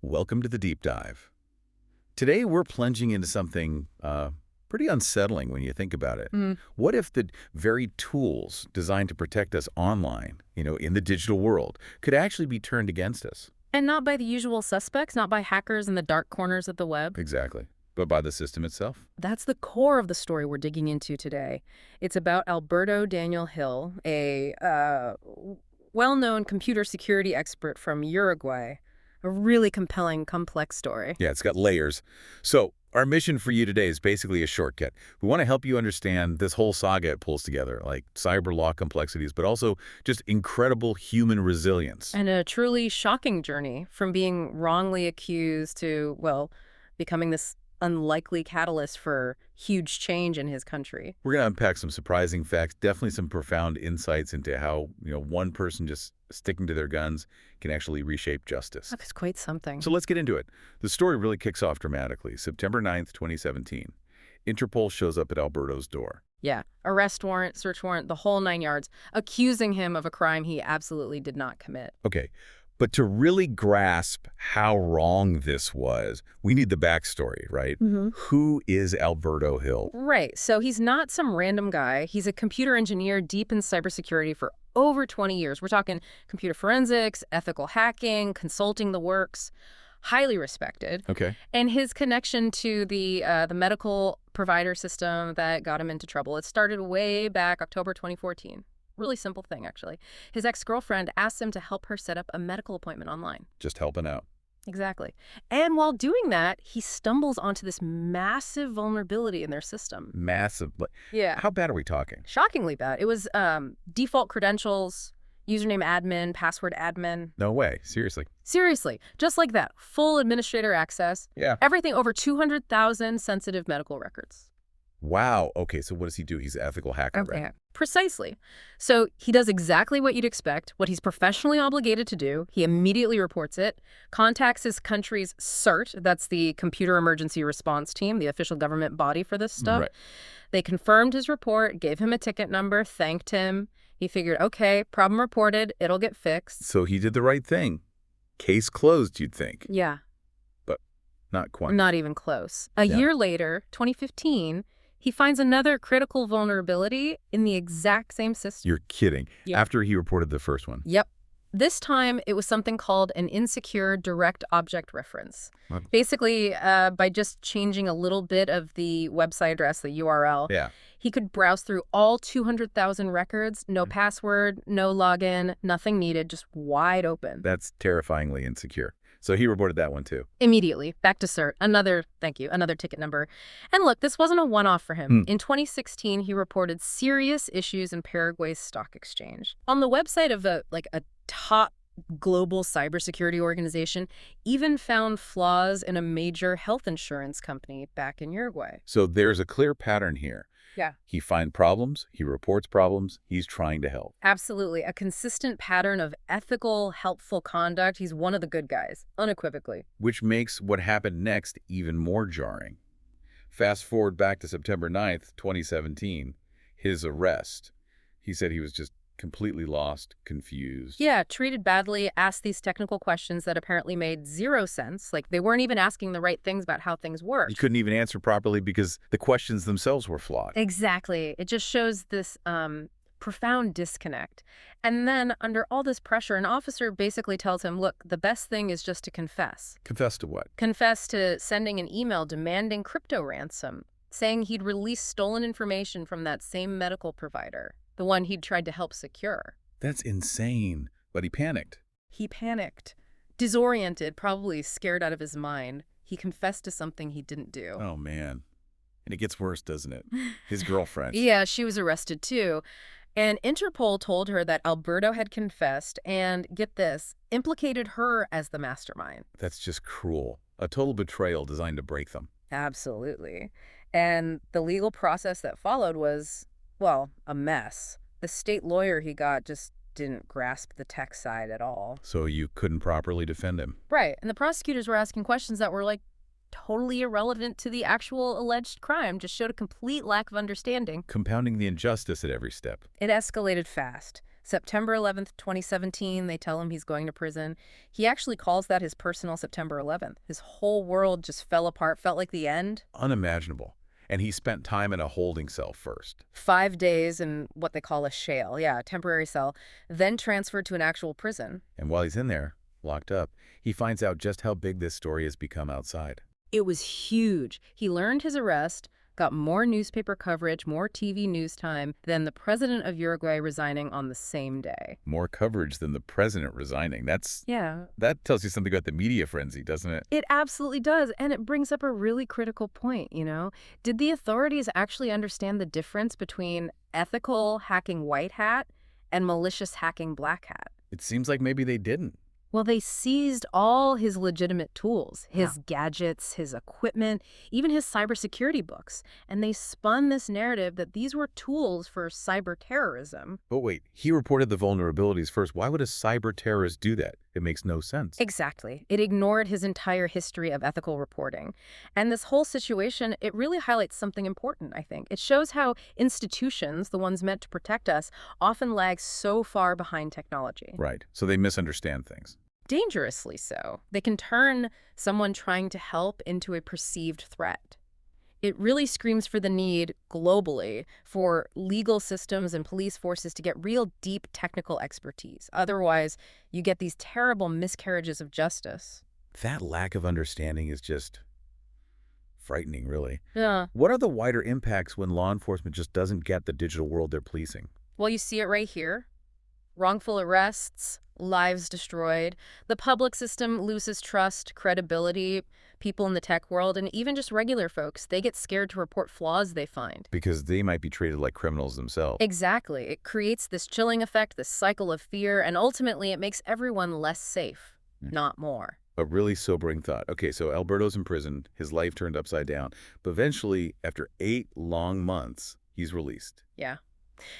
Welcome to the deep dive. Today we're plunging into something pretty unsettling when you think about it. Mm. What if the very tools designed to protect us online, in the digital world, could actually be turned against us? And not by the usual suspects, not by hackers in the dark corners of the web. Exactly. But by the system itself? That's the core of the story we're digging into today. It's about Alberto Daniel Hill, a well-known computer security expert from Uruguay. A really compelling, complex story. Yeah, it's got layers. So our mission for you today is basically a shortcut. We want to help you understand this whole saga it pulls together, like cyber law complexities, but also just incredible human resilience. And a truly shocking journey from being wrongly accused to, well, becoming this unlikely catalyst for huge change in his country. We're going to unpack some surprising facts, definitely some profound insights into how, one person just sticking to their guns can actually reshape justice. That's quite something. So let's get into it. The story really kicks off dramatically. September 9th, 2017. Interpol shows up at Alberto's door. Yeah, arrest warrant, search warrant, the whole 9 yards, accusing him of a crime he absolutely did not commit. Okay, but to really grasp how wrong this was, we need the backstory, right? Mm-hmm. Who is Alberto Hill? Right, so he's not some random guy. He's a computer engineer deep in cybersecurity for over 20 years. We're talking computer forensics, ethical hacking, consulting the works. Highly respected. Okay. And his connection to the medical provider system that got him into trouble, it started way back October 2014. Really simple thing, actually. His ex-girlfriend asked him to help her set up a medical appointment online. Just helping out. Exactly. And while doing that, he stumbles onto this massive vulnerability in their system. Massive. Yeah. How bad are we talking? Shockingly bad. It was default credentials, username admin, password admin. No way. Seriously. Seriously, just like that. Full administrator access. Yeah. Everything over 200,000 sensitive medical records. Wow. Okay, so what does he do? He's an ethical hacker, right? Precisely. So he does exactly what you'd expect, what he's professionally obligated to do. He immediately reports it, contacts his country's CERT, that's the Computer Emergency Response Team, the official government body for this stuff. Right. They confirmed his report, gave him a ticket number, thanked him. He figured, okay, problem reported, it'll get fixed. So he did the right thing. Case closed, you'd think. Yeah. But not quite. Not even close. A Yeah. year later, 2015, he finds another critical vulnerability in the exact same system. You're kidding. Yeah. After he reported the first one. Yep. This time, it was something called an insecure direct object reference. What? Basically, by just changing a little bit of the website address, the URL, Yeah. he could browse through all 200,000 records, no password, no login, nothing needed, just wide open. That's terrifyingly insecure. So he reported that one too. Immediately, back to CERT, another ticket number. And look, this wasn't a one-off for him. In 2016, he reported serious issues in Paraguay's stock exchange. On the website of a top global cybersecurity organization, even found flaws in a major health insurance company back in Uruguay. So there's a clear pattern here. Yeah. He finds problems, he reports problems, he's trying to help. Absolutely. A consistent pattern of ethical, helpful conduct. He's one of the good guys, unequivocally. Which makes what happened next even more jarring. Fast forward back to September 9th, 2017, his arrest. He said he was just completely lost, confused. Yeah, treated badly, asked these technical questions that apparently made zero sense. Like, they weren't even asking the right things about how things work. He couldn't even answer properly because the questions themselves were flawed. Exactly. It just shows this profound disconnect. And then, under all this pressure, an officer basically tells him, look, the best thing is just to confess. Confess to what? Confess to sending an email demanding crypto ransom, saying he'd released stolen information from that same medical provider, the one he'd tried to help secure. That's insane. But he panicked. He panicked. Disoriented, probably scared out of his mind. He confessed to something he didn't do. Oh, man. And it gets worse, doesn't it? His girlfriend. Yeah, she was arrested too. And Interpol told her that Alberto had confessed and, get this, implicated her as the mastermind. That's just cruel. A total betrayal designed to break them. Absolutely. And the legal process that followed was, well, a mess. The state lawyer he got just didn't grasp the tech side at all. So you couldn't properly defend him. Right. And the prosecutors were asking questions that were totally irrelevant to the actual alleged crime, just showed a complete lack of understanding. Compounding the injustice at every step. It escalated fast. September 11th, 2017, they tell him he's going to prison. He actually calls that his personal September 11th. His whole world just fell apart, felt like the end. Unimaginable. And he spent time in a holding cell first. 5 days in what they call a shale, a temporary cell, then transferred to an actual prison. And while he's in there, locked up, he finds out just how big this story has become outside. It was huge. He learned his arrest, got more newspaper coverage, more TV news time than the president of Uruguay resigning on the same day. More coverage than the president resigning. Yeah. That tells you something about the media frenzy, doesn't it? It absolutely does, and it brings up a really critical point, Did the authorities actually understand the difference between ethical hacking white hat and malicious hacking black hat? It seems like maybe they didn't. Well, they seized all his legitimate tools, his gadgets, his equipment, even his cybersecurity books, and they spun this narrative that these were tools for cyber terrorism. But wait, he reported the vulnerabilities first. Why would a cyber terrorist do that? It makes no sense. Exactly. It ignored his entire history of ethical reporting. And this whole situation, it really highlights something important, I think. It shows how institutions, the ones meant to protect us, often lag so far behind technology. Right. So they misunderstand things. Dangerously so. They can turn someone trying to help into a perceived threat. It really screams for the need, globally, for legal systems and police forces to get real deep technical expertise. Otherwise, you get these terrible miscarriages of justice. That lack of understanding is just frightening, really. Yeah. What are the wider impacts when law enforcement just doesn't get the digital world they're policing? Well, you see it right here. Wrongful arrests, lives destroyed. The public system loses trust, credibility. People in the tech world, and even just regular folks, they get scared to report flaws they find. Because they might be treated like criminals themselves. Exactly. It creates this chilling effect, this cycle of fear, and ultimately it makes everyone less safe, not more. A really sobering thought. Okay, so Alberto's in prison, his life turned upside down, but eventually, after 8 long months, he's released. Yeah.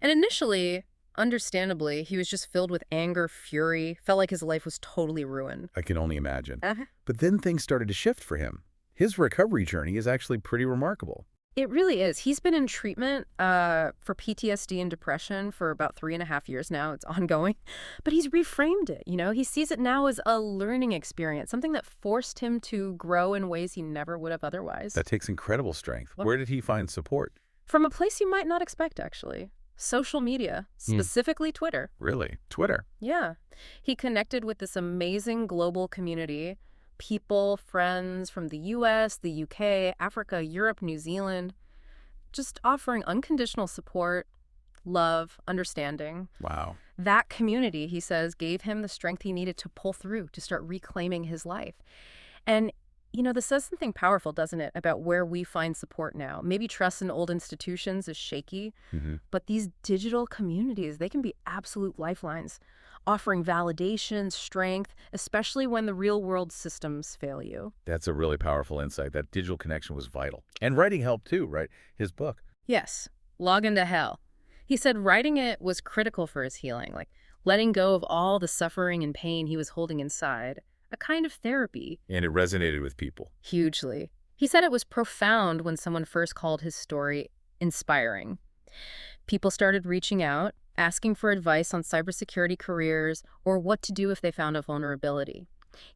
And initially, understandably, he was just filled with anger, fury, felt like his life was totally ruined. I can only imagine. Uh-huh. But then things started to shift for him. His recovery journey is actually pretty remarkable. It really is. He's been in treatment for PTSD and depression for about 3.5 years now. It's ongoing. But he's reframed it, He sees it now as a learning experience, something that forced him to grow in ways he never would have otherwise. That takes incredible strength. Well, where did he find support? From a place you might not expect, actually. Social media, specifically Twitter. Really? Twitter? Yeah. He connected with this amazing global community. People, friends from the US, the UK, Africa, Europe, New Zealand, just offering unconditional support, love, understanding. Wow. That community, he says, gave him the strength he needed to pull through, to start reclaiming his life. And, this says something powerful, doesn't it, about where we find support now. Maybe trust in old institutions is shaky, but these digital communities, they can be absolute lifelines, offering validation, strength, especially when the real-world systems fail you. That's a really powerful insight. That digital connection was vital. And writing helped too, right? His book. Yes, Log into Hell. He said writing it was critical for his healing, like letting go of all the suffering and pain he was holding inside. A kind of therapy. And it resonated with people. Hugely. He said it was profound when someone first called his story inspiring. People started reaching out, asking for advice on cybersecurity careers or what to do if they found a vulnerability.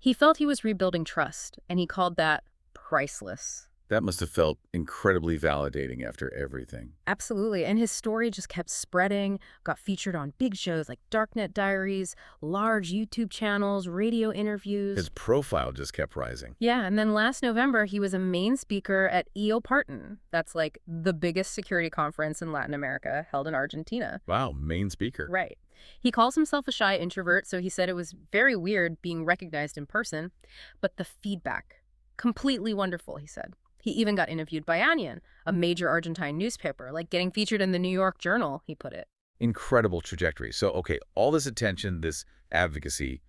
He felt he was rebuilding trust, and he called that priceless. That must have felt incredibly validating after everything. Absolutely. And his story just kept spreading, got featured on big shows like Darknet Diaries, large YouTube channels, radio interviews. His profile just kept rising. Yeah, and then last November, he was a main speaker at EO-Parton. That's like the biggest security conference in Latin America, held in Argentina. Wow, main speaker. Right. He calls himself a shy introvert, so he said it was very weird being recognized in person. But the feedback, completely wonderful, he said. He even got interviewed by Onion, a major Argentine newspaper, like getting featured in the New York Journal, he put it. Incredible trajectory. So, okay, all this attention, this advocacy,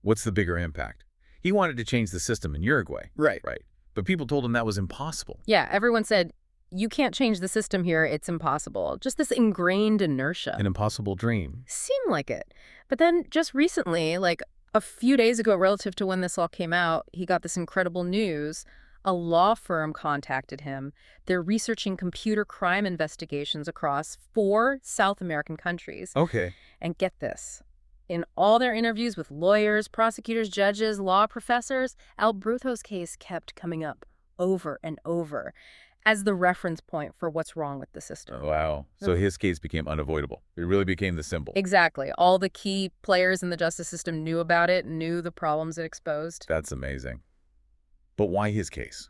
what's the bigger impact? He wanted to change the system in Uruguay. Right. Right. But people told him that was impossible. Yeah, everyone said, you can't change the system here, it's impossible. Just this ingrained inertia. An impossible dream. Seemed like it. But then just recently, like a few days ago relative to when this all came out, he got this incredible news. A law firm contacted him. They're researching computer crime investigations across 4 South American countries. Okay. And get this. In all their interviews with lawyers, prosecutors, judges, law professors, Alberto's case kept coming up over and over as the reference point for what's wrong with the system. Wow. So his case became unavoidable. It really became the symbol. Exactly. All the key players in the justice system knew about it, knew the problems it exposed. That's amazing. But why his case?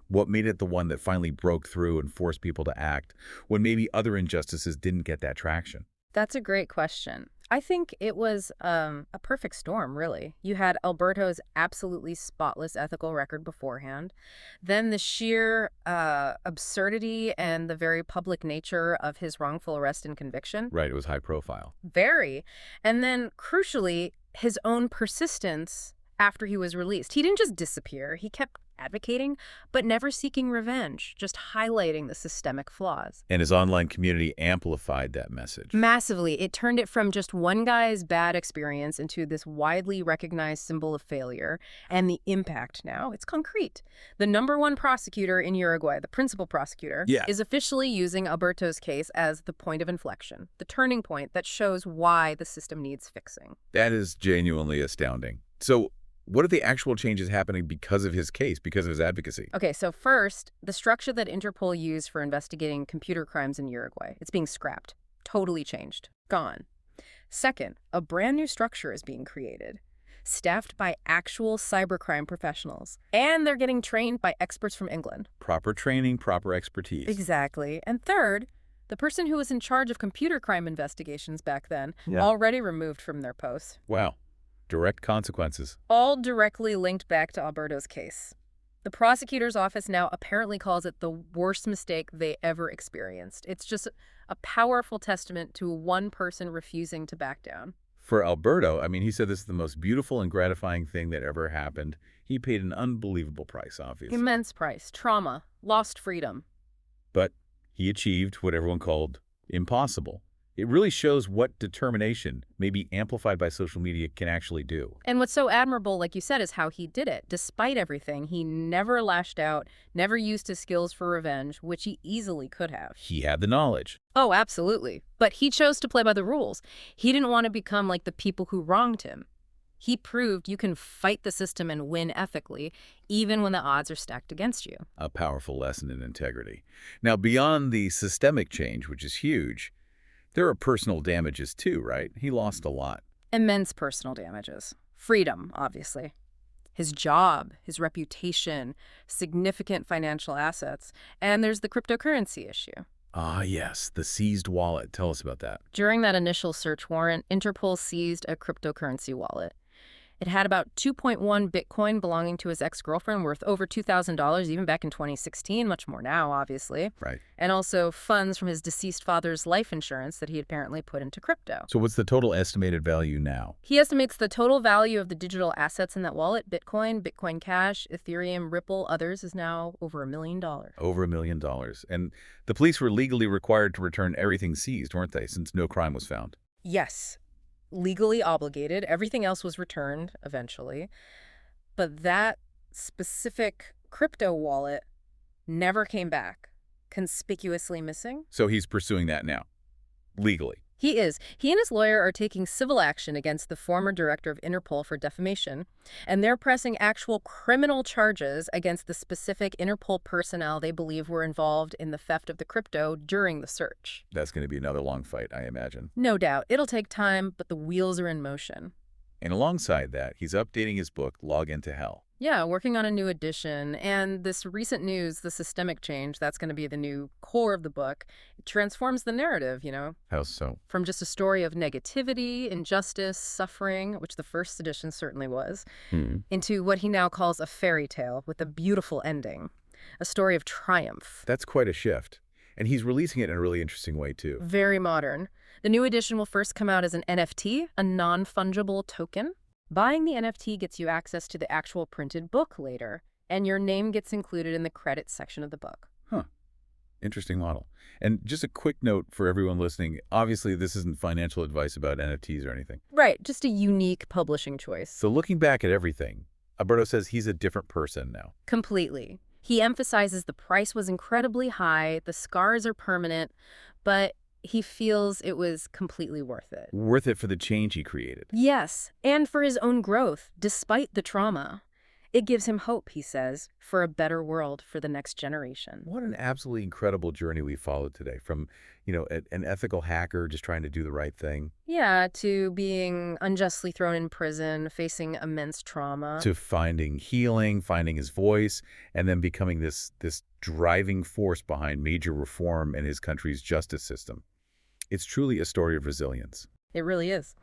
What made it the one that finally broke through and forced people to act when maybe other injustices didn't get that traction? That's a great question. I think it was a perfect storm, really. You had Alberto's absolutely spotless ethical record beforehand, then the sheer absurdity and the very public nature of his wrongful arrest and conviction. Right, it was high profile. Very. And then, crucially, his own persistence after he was released. He didn't just disappear. He kept advocating, but never seeking revenge, just highlighting the systemic flaws. And his online community amplified that message. Massively. It turned it from just one guy's bad experience into this widely recognized symbol of failure. And the impact now, it's concrete. The #1 prosecutor in Uruguay, the principal prosecutor, is officially using Alberto's case as the point of inflection, the turning point that shows why the system needs fixing. That is genuinely astounding. So what are the actual changes happening because of his case, because of his advocacy? Okay, so first, the structure that Interpol used for investigating computer crimes in Uruguay, it's being scrapped, totally changed, gone. Second, a brand new structure is being created, staffed by actual cybercrime professionals, and they're getting trained by experts from England. Proper training, proper expertise. Exactly. And third, the person who was in charge of computer crime investigations back then, already removed from their posts. Wow. Direct consequences. All directly linked back to Alberto's case. The prosecutor's office now apparently calls it the worst mistake they ever experienced. It's just a powerful testament to one person refusing to back down. For Alberto, I mean, he said this is the most beautiful and gratifying thing that ever happened. He paid an unbelievable price, obviously. Immense price, trauma, lost freedom. But he achieved what everyone called impossible. It really shows what determination, maybe amplified by social media, can actually do. And what's so admirable, like you said, is how he did it. Despite everything, he never lashed out, never used his skills for revenge, which he easily could have. He had the knowledge. Oh, absolutely. But he chose to play by the rules. He didn't want to become like the people who wronged him. He proved you can fight the system and win ethically, even when the odds are stacked against you. A powerful lesson in integrity. Now, beyond the systemic change, which is huge, there are personal damages too, right? He lost a lot. Immense personal damages. Freedom, obviously. His job, his reputation, significant financial assets, and there's the cryptocurrency issue. Ah, yes, the seized wallet. Tell us about that. During that initial search warrant, Interpol seized a cryptocurrency wallet. It had about 2.1 Bitcoin belonging to his ex-girlfriend, worth over $2,000 even back in 2016, much more now, obviously. Right. And also funds from his deceased father's life insurance that he had apparently put into crypto. So what's the total estimated value now? He estimates the total value of the digital assets in that wallet, Bitcoin, Bitcoin Cash, Ethereum, Ripple, others, is now over $1 million. Over $1 million. And the police were legally required to return everything seized, weren't they, since no crime was found? Yes. Legally obligated. Everything else was returned eventually. But that specific crypto wallet never came back. Conspicuously missing. So he's pursuing that now, legally. He is. He and his lawyer are taking civil action against the former director of Interpol for defamation, and they're pressing actual criminal charges against the specific Interpol personnel they believe were involved in the theft of the crypto during the search. That's going to be another long fight, I imagine. No doubt. It'll take time, but the wheels are in motion. And alongside that, he's updating his book, Log Into Hell. Yeah, working on a new edition. And this recent news, the systemic change, that's going to be the new core of the book. It transforms the narrative, you know. How so? From just a story of negativity, injustice, suffering, which the first edition certainly was, into what he now calls a fairy tale with a beautiful ending. A story of triumph. That's quite a shift. And he's releasing it in a really interesting way, too. Very modern. The new edition will first come out as an NFT, a non-fungible token. Buying the NFT gets you access to the actual printed book later, and your name gets included in the credits section of the book. Huh. Interesting model. And just a quick note for everyone listening, obviously this isn't financial advice about NFTs or anything. Right, just a unique publishing choice. So looking back at everything, Alberto says he's a different person now. Completely. He emphasizes the price was incredibly high, the scars are permanent, but he feels it was completely worth it. Worth it for the change he created. Yes, and for his own growth, despite the trauma. It gives him hope, he says, for a better world for the next generation. What an absolutely incredible journey we followed today, from, an ethical hacker just trying to do the right thing, Yeah, to being unjustly thrown in prison, facing immense trauma. to finding healing, finding his voice, and then becoming this driving force behind major reform in his country's justice system. It's truly a story of resilience. It really is.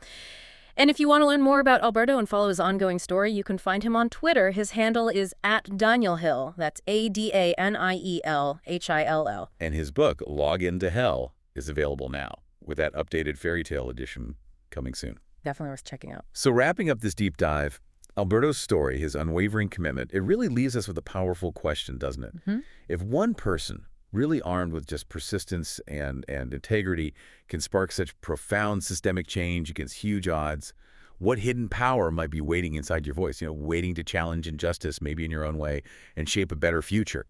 And if you want to learn more about Alberto and follow his ongoing story, you can find him on Twitter. His handle is @DanielHill. That's ADANIELHILL. And his book, Log Into Hell, is available now, with that updated fairy tale edition coming soon. Definitely worth checking out. So wrapping up this deep dive, Alberto's story, his unwavering commitment, it really leaves us with a powerful question, doesn't it? If one person, really armed with just persistence and integrity, can spark such profound systemic change against huge odds, what hidden power might be waiting inside your voice, waiting to challenge injustice, maybe in your own way, and shape a better future?